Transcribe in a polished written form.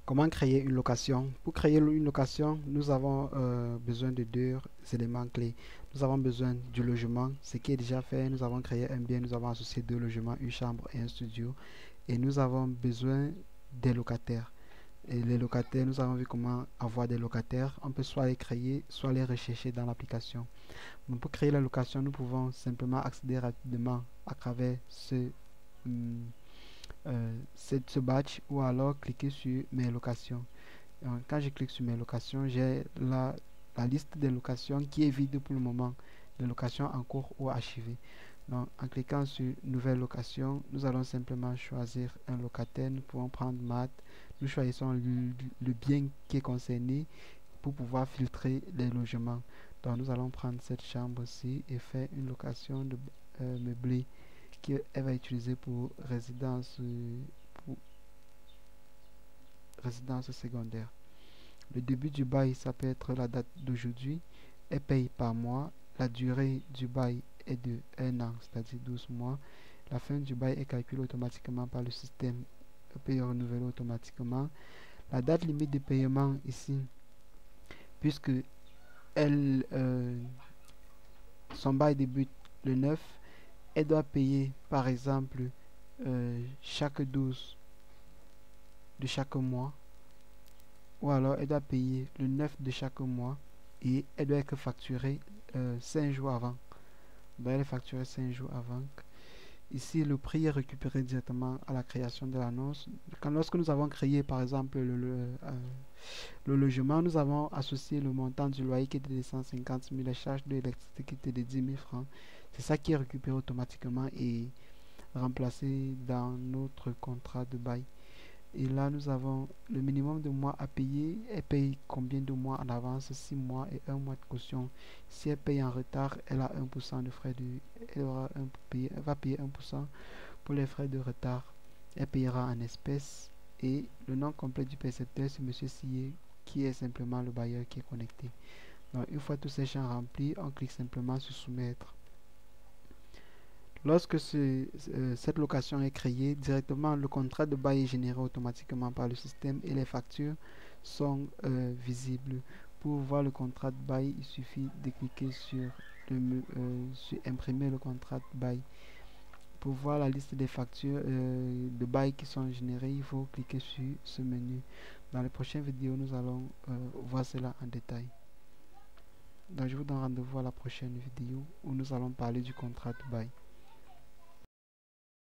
Comment créer une location? Pour créer une location, nous avons besoin de deux éléments clés. Nous avons besoin du logement, ce qui est déjà fait. Nous avons créé un bien, nous avons associé deux logements, une chambre et un studio. Et nous avons besoin des locataires. Et les locataires, nous avons vu comment avoir des locataires. On peut soit les créer, soit les rechercher dans l'application. Donc pour créer la location, nous pouvons simplement accéder rapidement à travers hum, ce badge ou alors cliquer sur mes locations. Quand je clique sur mes locations, j'ai la liste des locations qui est vide pour le moment, des locations en cours ou archivées. Donc, en cliquant sur nouvelle location, nous allons simplement choisir un locataire. Nous pouvons prendre Matt. Nous choisissons le bien qui est concerné pour pouvoir filtrer les logements. Donc, nous allons prendre cette chambre-ci et faire une location de meublé qu'elle va utiliser pour résidence secondaire. Le début du bail, ça peut être la date d'aujourd'hui. Elle paye par mois. La durée du bail est de 1 an, c'est-à-dire 12 mois. La fin du bail est calculée automatiquement par le système paye renouvelé automatiquement. La date limite de paiement ici, puisque elle, son bail débute le 9, elle doit payer par exemple chaque 12 de chaque mois, ou alors elle doit payer le 9 de chaque mois et elle doit être facturée 5 jours avant. Donc elle est facturée 5 jours avant. Ici, le prix est récupéré directement à la création de l'annonce. Lorsque nous avons créé, par exemple, le logement, nous avons associé le montant du loyer qui était de 150 000, les charges de l'électricité qui étaient de 10 000 francs. C'est ça qui est récupéré automatiquement et remplacé dans notre contrat de bail. Et là, nous avons le minimum de mois à payer. Elle paye combien de mois en avance? 6 mois et 1 mois de caution. Si elle paye en retard, elle a 1% de frais de... Elle va payer 1% pour les frais de retard. Elle payera en espèces. Et le nom complet du percepteur, c'est Monsieur Sillé, qui est simplement le bailleur qui est connecté. Donc, une fois tous ces champs remplis, on clique simplement sur soumettre. Lorsque cette location est créée, directement le contrat de bail est généré automatiquement par le système et les factures sont visibles. Pour voir le contrat de bail, il suffit de cliquer sur imprimer le contrat de bail. Pour voir la liste des factures de bail qui sont générées, il faut cliquer sur ce menu. Dans les prochaines vidéos, nous allons voir cela en détail. Donc je vous donne rendez-vous à la prochaine vidéo où nous allons parler du contrat de bail.